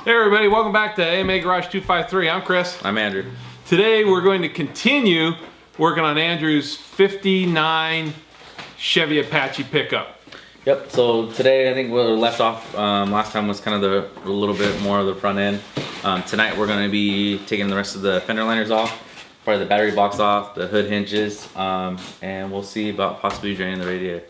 Hey everybody, welcome back to AMA Garage 253. I'm Chris. I'm Andrew. Today we're going to continue working on Andrew's 59 Chevy Apache pickup. Yep, so today I think where we left off last time was kind of a little bit more of the front end. Tonight we're going to be taking the rest of the fender liners off, part of the battery box off, the hood hinges, and we'll see about possibly draining the radiator.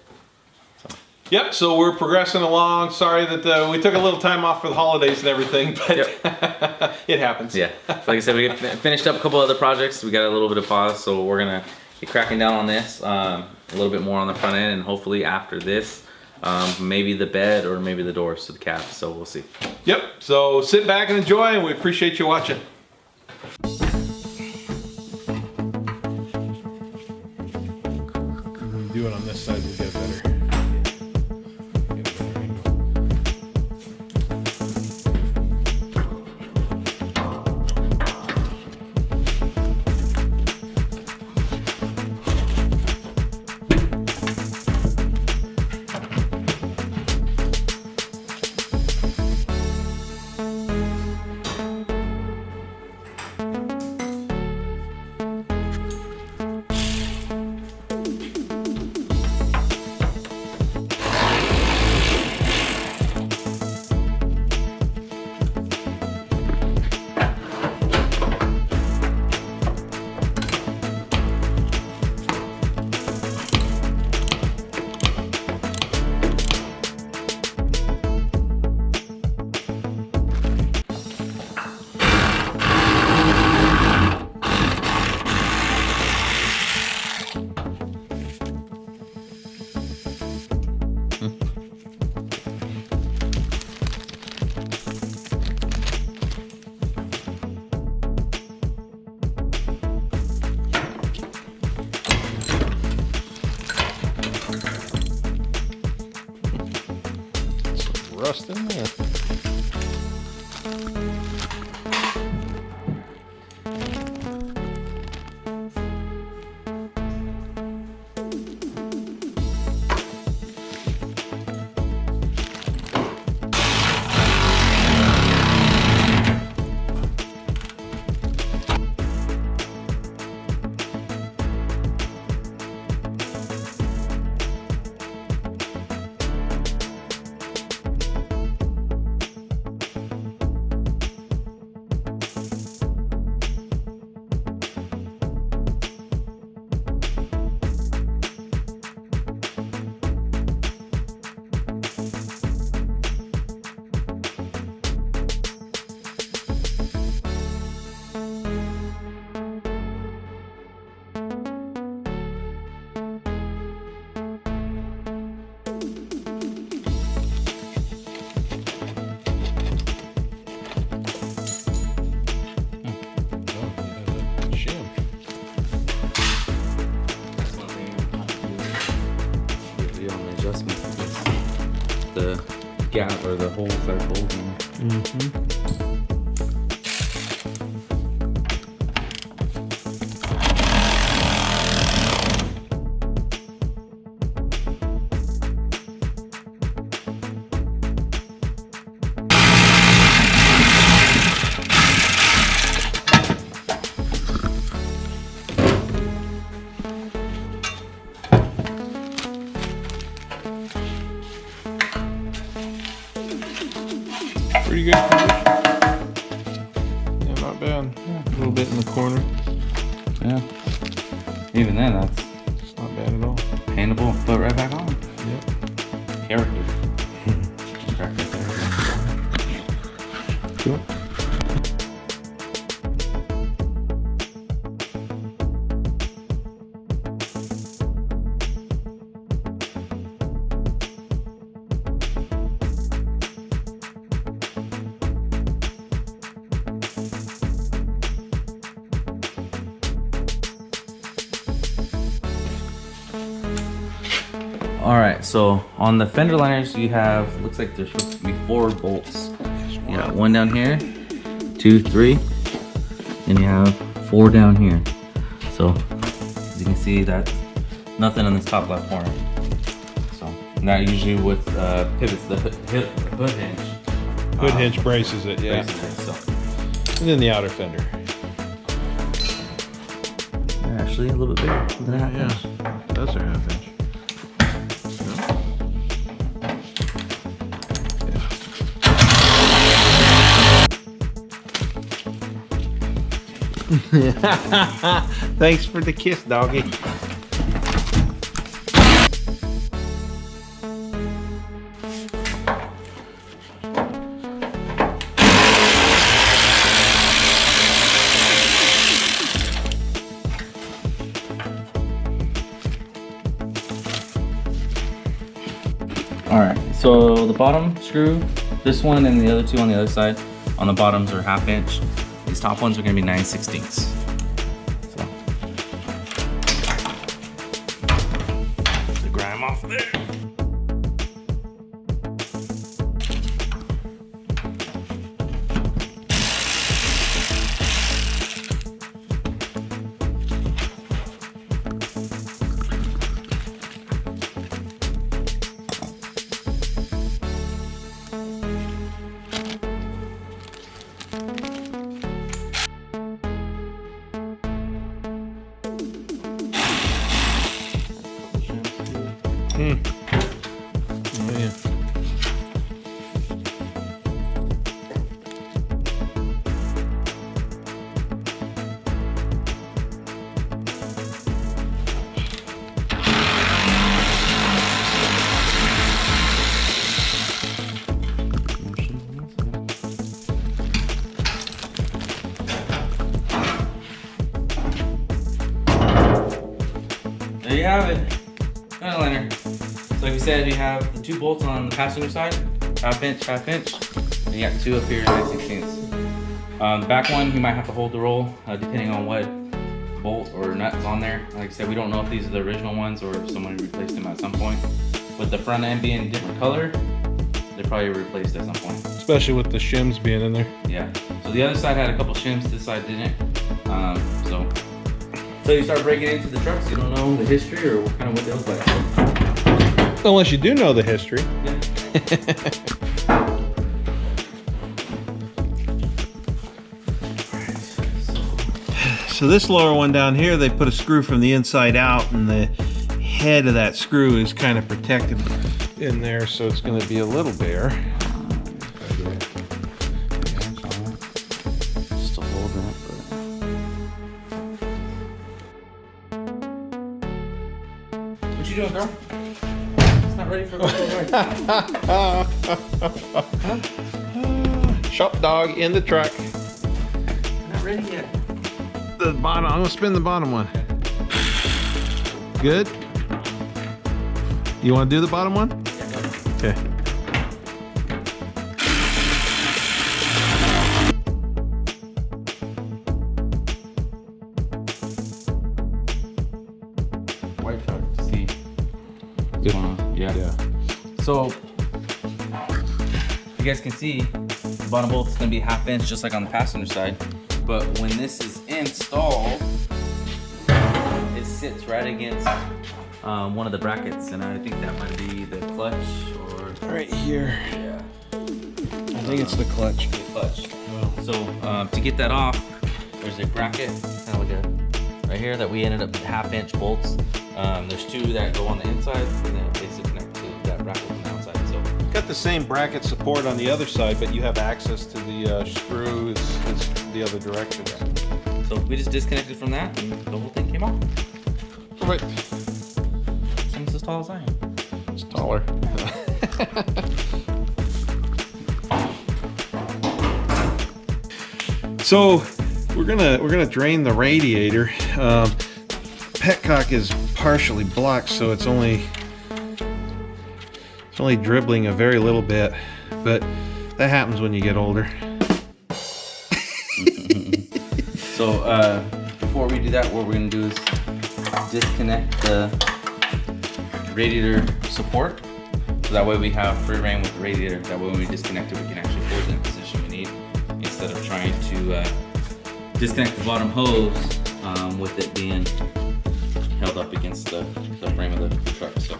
Yep, so we're progressing along. Sorry that we took a little time off for the holidays and everything, but yep. It happens. Yeah, like I said, we finished up a couple other projects. We got a little bit of pause, so we're going to be cracking down on this, a little bit more on the front end, and hopefully after this, maybe the bed or maybe the doors to the cab, so we'll see. Yep, so sit back and enjoy, and we appreciate you watching. Do it on this side, we'll get better. Rust in there. The gap or the holes are holding. Pretty good condition. Yeah, not bad. Yeah, a little bit in the corner. Yeah. Even then, that's It's not bad at all. paintable and put right back on. Yep. Character. Cool. All right, so on the fender liners, you have, looks like there's supposed to be 4 bolts. You got 1 down here, 2, 3, and you have 4 down here. So as you can see, that nothing on this top left corner. So that usually with pivots the hood hinge. Hood hinge braces it, yeah. braces it, so. And then the outer fender. They're actually a little bit bigger than a half inch. Those are half inch. Thanks for the kiss, doggy. Alright, so the bottom screw, this one and the other two on the other side, on the bottoms are half inch. These top ones are going to be 9/16. So, the grime off there. Oh, yeah. There you have it. Fender liner. So like we said, we have the two bolts on the passenger side, half inch, and you got two up here, 9/16. The back one, you might have to hold the roll, depending on what bolt or nut is on there. Like I said, we don't know if these are the original ones or if someone replaced them at some point. With the front end being a different color, they probably replaced at some point. Especially with the shims being in there. Yeah. So the other side had a couple shims, this side didn't. So you start breaking into the trucks, you don't know the history or kind of what they look like. Unless you do know the history. Yeah. So this lower one down here, they put a screw from the inside out, and the head of that screw is kind of protected in there, so it's going to be a little bare. Just to hold that, but... What you doing, girl? It's not ready for the ride. Shop dog in the truck. Not ready yet. The bottom, I'm gonna spin the bottom one. Good? You wanna do the bottom one? Okay. White truck to see what's going on. Yeah. So, you guys can see the bottom bolt is gonna be half inch just like on the passenger side. But when this is installed, it sits right against one of the brackets, and I think that might be the clutch or Right here. yeah, I think it's the clutch. the clutch. So to get that off, there's a bracket, kind of like a right here that we ended up with half inch bolts. There's two that go on the inside, and then they sit connect to that bracket on the outside. So Got the same bracket support on the other side, but you have access to the screw is the other direction. so we just disconnected from that, and the whole thing came off. Perfect. Almost as tall as I am. It's taller. So we're gonna drain the radiator. Petcock is partially blocked, so it's only dribbling a very little bit, but that happens when you get older. So before we do that, what we're gonna do is disconnect the radiator support. So that way we have free reign with the radiator. That way when we disconnect it, we can actually hold it in the position we need instead of trying to disconnect the bottom hose with it being held up against the frame of the truck. So.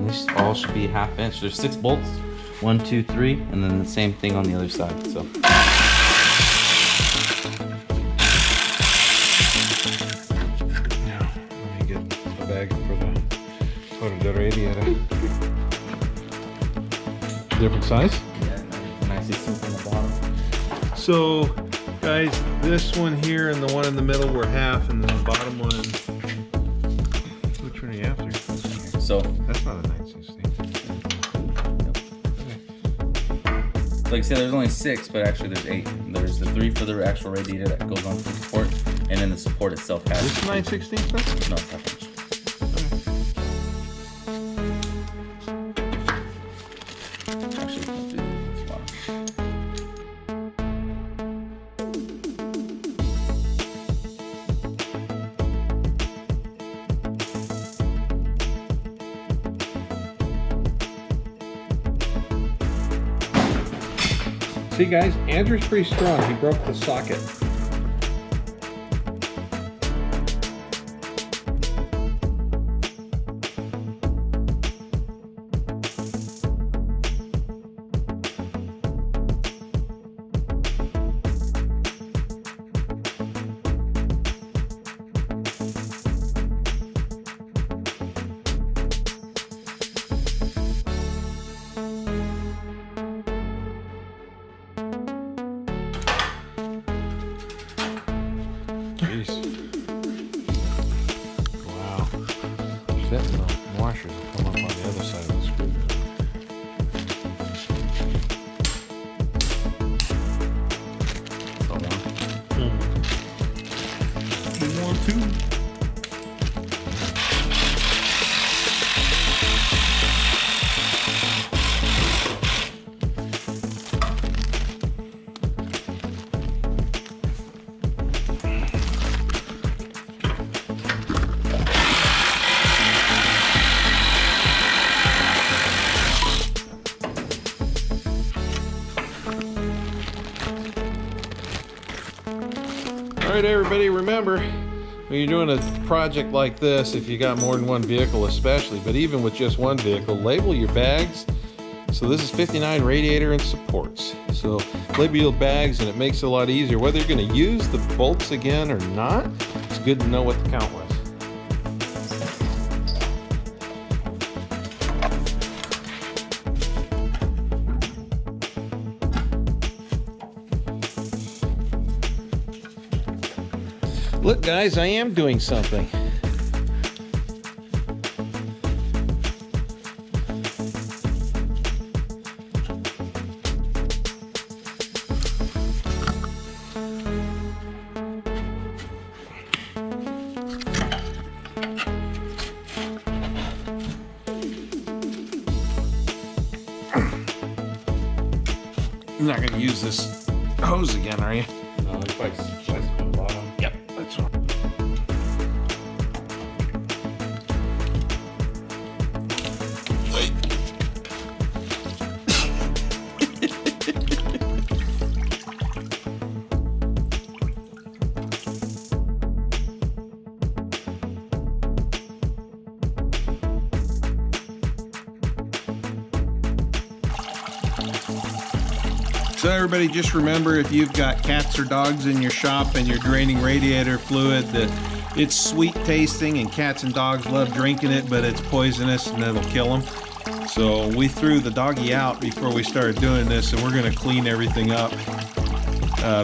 And these all should be 1/2 inch. There's 6 bolts, 1, 2, 3, and then the same thing on the other side. So. Now, let me get a bag for the portrayed radiator. Different size? Yeah, and I see something on the bottom. So, guys, this one here and the one in the middle were half, and the bottom one. Which one are you after? So That's not a 916. like I said, there's only 6, but actually there's 8. There's the 3 for the actual radiator that goes onto the support, and then the support itself has. This is 916 stuff? No, it's 1/2 inch. Actually, let's do this one. See, guys, Andrew's pretty strong. He broke the socket. Jeez. Wow. That the washers will come up on the other side of the screw. You want to? All right, everybody, remember, when you're doing a project like this, if you got more than one vehicle especially, but even with just one vehicle, label your bags. So this is 59 radiator and supports. So label your bags and it makes it a lot easier. Whether you're gonna use the bolts again or not, it's good to know what the count was. Look, guys, I am doing something. You're not going to use this hose again, are you? No, it's probably slice from the bottom. Yep, that's right. So everybody, just remember, if you've got cats or dogs in your shop and you're draining radiator fluid, that it's sweet tasting and cats and dogs love drinking it, but it's poisonous and it'll kill them. So we threw the doggy out before we started doing this, and we're going to clean everything up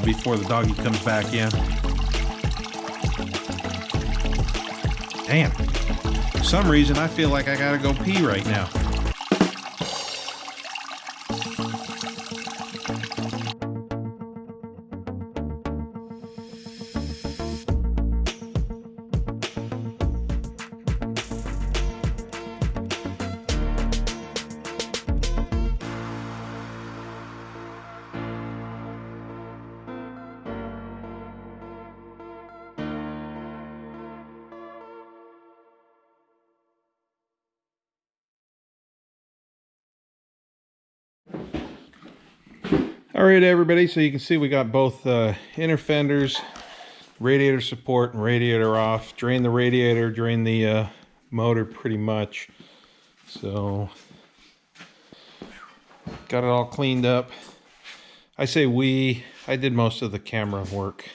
before the doggy comes back in. Damn. For some reason, I feel like I gotta go pee right now. All right, everybody, so you can see we got both inner fenders, radiator support and radiator off. Drain the radiator, drain the motor pretty much. So got it all cleaned up. I say I did most of the camera work.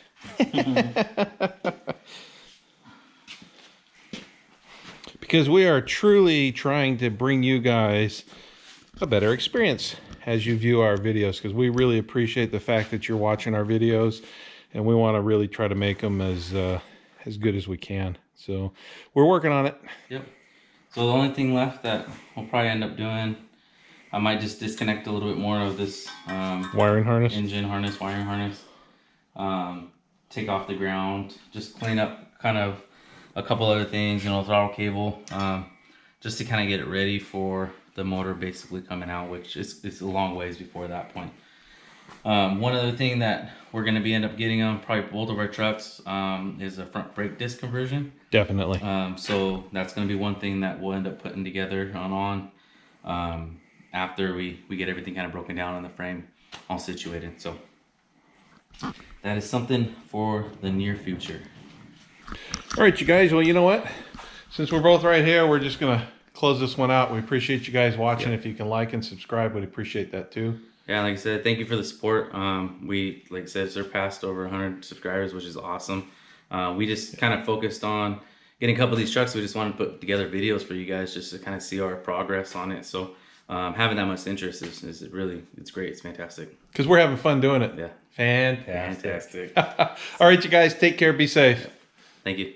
Because we are truly trying to bring you guys a better experience as you view our videos, because we really appreciate the fact that you're watching our videos, and we want to really try to make them as good as we can. So we're working on it. Yep. So the only thing left that we'll probably end up doing, I might just disconnect a little bit more of this Wiring harness, engine harness, wiring harness, take off the ground, just clean up kind of a couple other things, you know, throttle cable, just to kind of get it ready for the motor basically coming out, which it's a long ways before that point. One other thing that we're going to end up getting on probably both of our trucks is a front brake disc conversion. definitely. So that's going to be one thing that we'll end up putting together after we get everything kind of broken down on the frame, all situated. So that is something for the near future. All right, you guys. Well, you know what? Since we're both right here, we're just gonna close this one out. We appreciate you guys watching. If you can like and subscribe, we'd appreciate that too. Yeah, like I said, thank you for the support. We, like I said, surpassed over 100 subscribers, which is awesome. We just kind of focused on getting a couple of these trucks. We just wanted to put together videos for you guys just to kind of see our progress on it. So having that much interest is really, it's great. It's fantastic. Because we're having fun doing it. Yeah. Fantastic. Fantastic. All right, you guys. Take care. Be safe. Thank you.